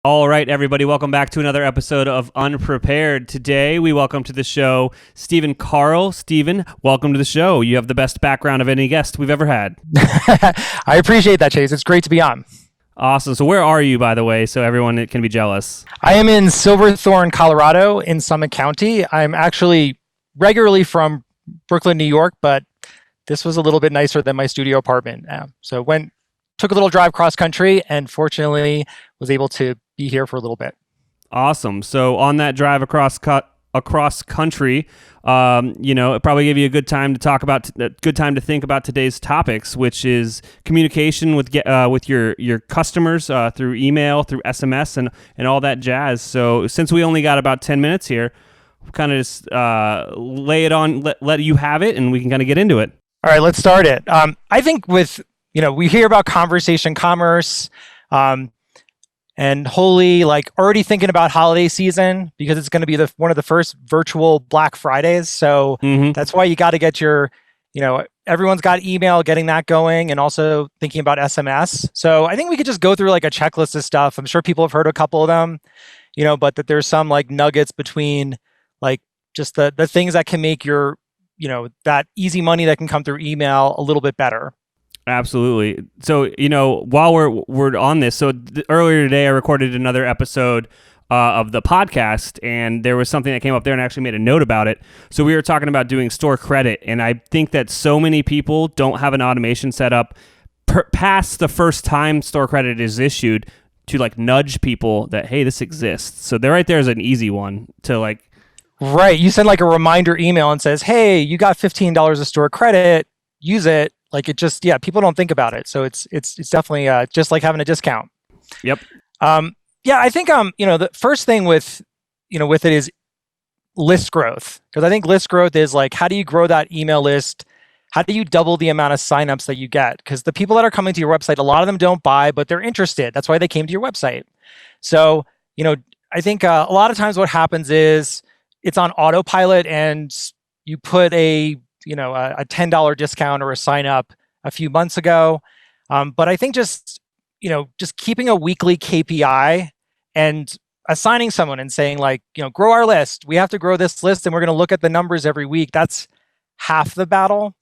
All right, everybody, welcome back to another episode of Unprepared. Today, we welcome to the show Stephen Carl. Stephen, welcome to the show. You have the best background of any guest we've ever had. I appreciate that, Chase. It's great to be on. Awesome. So where are you, by the way, so everyone can be jealous? I am in Silverthorne, Colorado, in Summit County. I'm actually regularly from Brooklyn, New York, but this was a little bit nicer than my studio apartment. So took a little drive cross country, and fortunately was able to be here for a little bit. Awesome. So on that drive across country, it probably gave you a good time to talk about, good time to think about today's topics, which is communication with your customers through email, through SMS, and all that jazz. So since we only got about 10 minutes here, we'll kind of just lay it on, let you have it, and we can kind of get into it. All right, let's start it. I think we hear about conversation commerce, and already thinking about holiday season because it's going to be one of the first virtual Black Fridays. So That's why you got to get everyone's got email, getting that going, and also thinking about SMS. So I think we could just go through like a checklist of stuff. I'm sure people have heard a couple of them, but that there's some like nuggets between like just the things that can make your, that easy money that can come through email a little bit better. Absolutely. So, while we're on this, earlier today I recorded another episode of the podcast, and there was something that came up there, and I actually made a note about it. So we were talking about doing store credit, and I think that so many people don't have an automation set up past the first time store credit is issued to like nudge people that, hey, this exists. So there is an easy one to like. Right. You send like a reminder email and says, hey, you got $15 of store credit, use it. Like it just, people don't think about it. So it's definitely just like having a discount. Yep. I think, the first thing with it is list growth. Because I think list growth is like, how do you grow that email list? How do you double the amount of signups that you get? Because the people that are coming to your website, a lot of them don't buy, but they're interested. That's why they came to your website. So, I think a lot of times what happens is it's on autopilot and you put a $10 discount or a sign up a few months ago. But I think just keeping a weekly KPI and assigning someone and saying like, grow our list. We have to grow this list and we're going to look at the numbers every week. That's half the battle.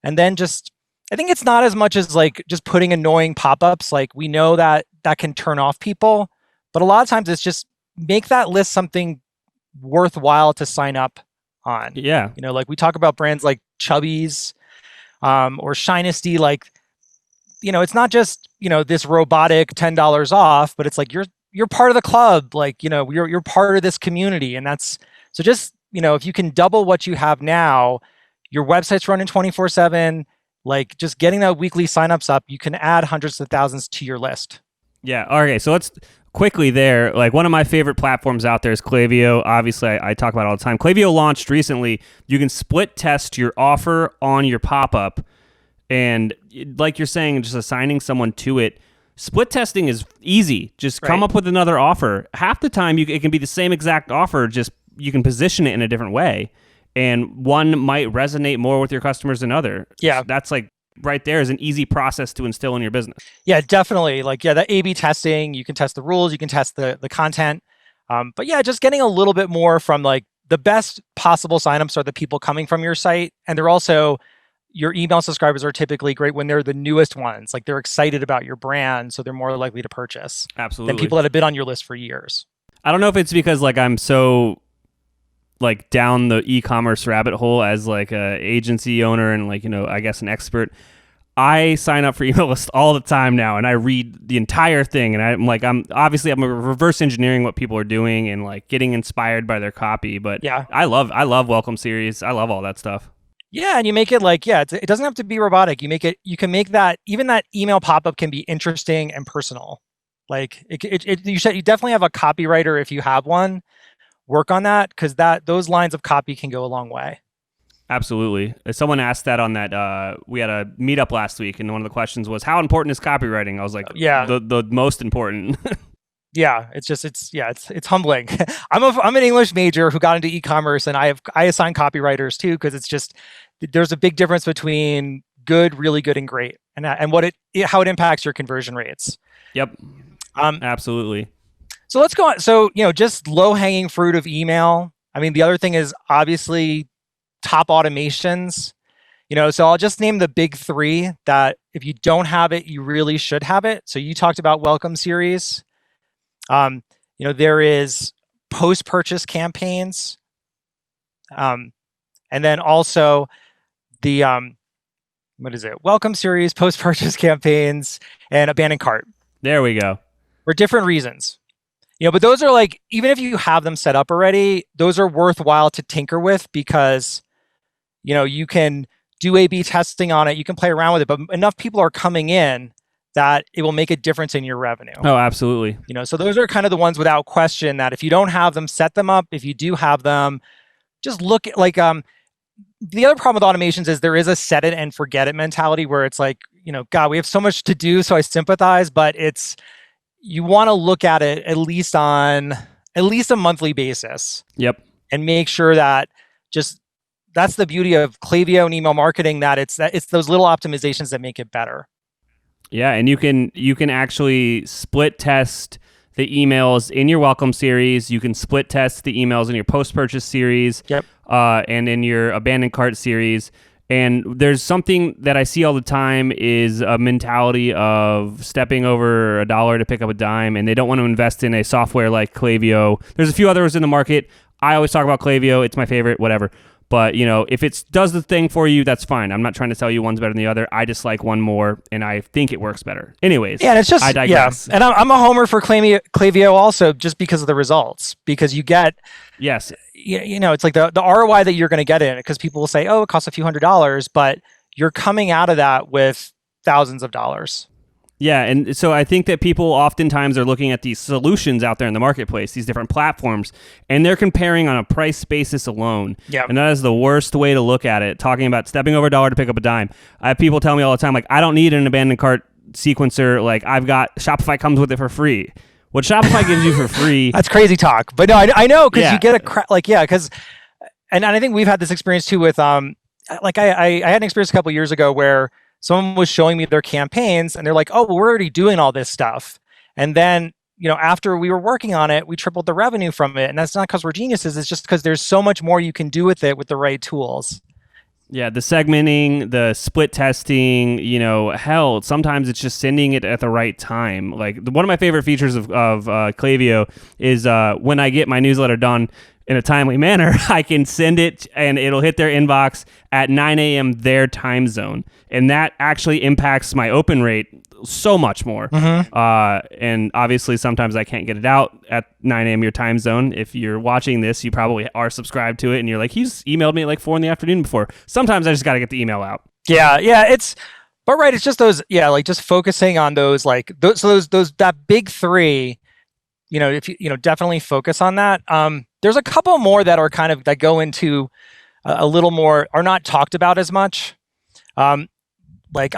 And then I think it's not as much as like just putting annoying pop-ups. Like we know that can turn off people, but a lot of times it's just make that list something worthwhile to sign up on. Yeah. Like we talk about brands like Chubbies or Shinesty, like, it's not just, this robotic $10 off, but it's like you're part of the club, like, you're part of this community. And that's so just, if you can double what you have now, your website's running 24/7, like just getting that weekly signups up, you can add hundreds of thousands to your list. Yeah. Okay. So let's quickly there. Like one of my favorite platforms out there is Klaviyo. Obviously, I talk about it all the time. Klaviyo launched recently. You can split test your offer on your pop-up. And like you're saying, just assigning someone to it. Split testing is easy. Just come up with another offer. Half the time, it can be the same exact offer, just you can position it in a different way. And one might resonate more with your customers than other. Yeah. So that's like right there is an easy process to instill in your business. Yeah, definitely. Like, that A/B testing, you can test the rules, you can test the content. But just getting a little bit more from like the best possible signups are the people coming from your site. And they're also, your email subscribers are typically great when they're the newest ones. Like they're excited about your brand, so they're more likely to purchase. Absolutely. Than people that have been on your list for years. I don't know if it's because like I'm so like down the e-commerce rabbit hole as like a agency owner and like, I guess an expert. I sign up for email lists all the time now and I read the entire thing and I'm reverse engineering what people are doing and like getting inspired by their copy. But I love welcome series. I love all that stuff. Yeah, and you make it like, it doesn't have to be robotic. You can make that, even that email pop-up can be interesting and personal. Like you definitely have a copywriter if you have one. Work on that because those lines of copy can go a long way. Absolutely. Someone asked that on that. We had a meetup last week, and one of the questions was, "How important is copywriting?" I was like, the most important." Yeah, it's humbling. I'm an English major who got into e-commerce, and I assign copywriters too because it's just there's a big difference between good, really good, and great, and how it impacts your conversion rates. Yep. Absolutely. So let's go on. So, just low hanging fruit of email. I mean, the other thing is obviously top automations. So I'll just name the big three that if you don't have it, you really should have it. So you talked about welcome series. There is post-purchase campaigns. And then also the, welcome series, post-purchase campaigns, and abandoned cart. There we go. For different reasons. But those are like, even if you have them set up already, those are worthwhile to tinker with because, you can do A/B testing on it. You can play around with it, but enough people are coming in that it will make a difference in your revenue. Oh, absolutely. So those are kind of the ones without question that if you don't have them, set them up. If you do have them, just look at like, the other problem with automations is there is a set it and forget it mentality where it's like, God, we have so much to do. So I sympathize, but you want to look at it at least a monthly basis. Yep. And make sure that that's the beauty of Klaviyo and email marketing, that it's those little optimizations that make it better. Yeah, and you can actually split test the emails in your welcome series. You can split test the emails in your post-purchase series. Yep. And in your abandoned cart series. And there's something that I see all the time is a mentality of stepping over $1 to pick up a dime, and they don't want to invest in a software like Klaviyo. There's a few others in the market. I always talk about Klaviyo. It's my favorite, whatever. But, if it does the thing for you, that's fine. I'm not trying to tell you one's better than the other. I just like one more, and I think it works better. Anyways, yeah, it's just, I digress. Yeah. And I'm a homer for Klaviyo also just because of the results. Because you get... Yes. It's like the ROI that you're going to get in it, because people will say, oh, it costs a few $100s, but you're coming out of that with thousands of dollars. Yeah, and so I think that people oftentimes are looking at these solutions out there in the marketplace, these different platforms, and they're comparing on a price basis alone. Yeah. And that is the worst way to look at it, talking about stepping over $1 to pick up a dime. I have people tell me all the time, like, I don't need an abandoned cart sequencer. Like, I've got, Shopify comes with it for free. What Shopify gives you for free... That's crazy talk. But no, I know, because you get because... And I think we've had this experience too with, I had an experience a couple years ago where someone was showing me their campaigns and they're like, oh, well, we're already doing all this stuff. And then, after we were working on it, we tripled the revenue from it. And that's not because we're geniuses. It's just because there's so much more you can do with it with the right tools. Yeah, the segmenting, the split testing, hell, sometimes it's just sending it at the right time. Like, one of my favorite features of Klaviyo is when I get my newsletter done in a timely manner, I can send it and it'll hit their inbox at 9 a.m. their time zone. And that actually impacts my open rate so much more. Mm-hmm. And obviously, sometimes I can't get it out at 9 a.m. your time zone. If you're watching this, you probably are subscribed to it and you're like, he's emailed me at like 4 p.m. before. Sometimes I just got to get the email out. Yeah, it's just those, just focusing on those, that big three, if you, definitely focus on that. There's a couple more that are kind of, that go into a little more, are not talked about as much. I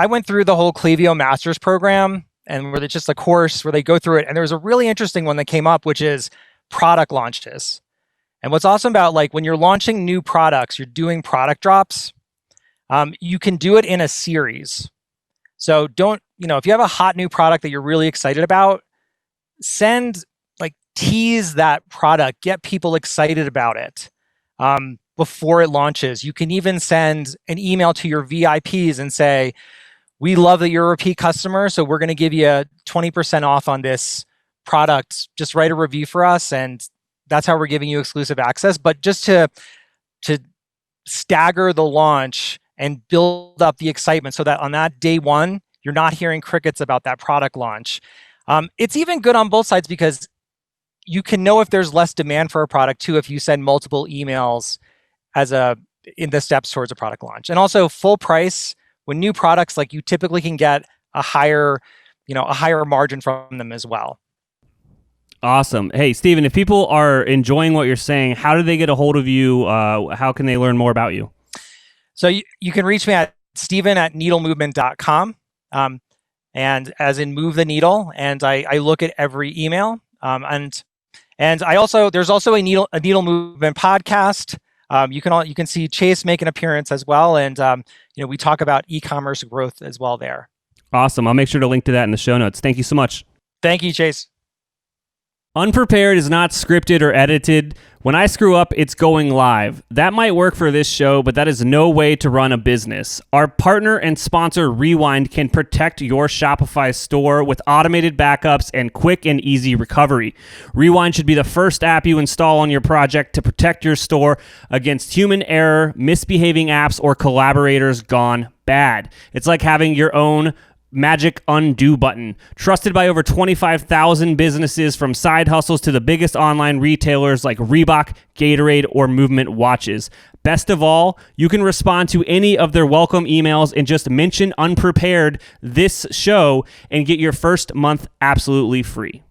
went through the whole Klaviyo Masters program, and where it's just a course where they go through it. And there was a really interesting one that came up, which is product launches. And what's awesome about when you're launching new products, you're doing product drops, you can do it in a series. So if you have a hot new product that you're really excited about, tease that product, get people excited about it before it launches. You can even send an email to your VIPs and say, we love that you're a repeat customer, so we're going to give you 20% off on this product. Just write a review for us, and that's how we're giving you exclusive access. But just to stagger the launch and build up the excitement so that on that day one, you're not hearing crickets about that product launch. It's even good on both sides because you can know if there's less demand for a product too if you send multiple emails in the steps towards a product launch. And also full price, when new products, you typically can get a higher margin from them as well. Awesome. Hey, Steven, if people are enjoying what you're saying, how do they get a hold of you? How can they learn more about you? So you can reach me at steven@needlemovement.com. And as in move the needle. And I look at every email. And there's also a needle movement podcast. You can see Chase make an appearance as well, and we talk about e-commerce growth as well there. Awesome. I'll make sure to link to that in the show notes. Thank you so much. Thank you, Chase. Unprepared is not scripted or edited. When I screw up, it's going live. That might work for this show, but that is no way to run a business. Our partner and sponsor, Rewind, can protect your Shopify store with automated backups and quick and easy recovery. Rewind should be the first app you install on your project to protect your store against human error, misbehaving apps, or collaborators gone bad. It's like having your own magic undo button. Trusted by over 25,000 businesses, from side hustles to the biggest online retailers like Reebok, Gatorade, or Movement Watches. Best of all, you can respond to any of their welcome emails and just mention Unprepared this show and get your first month absolutely free.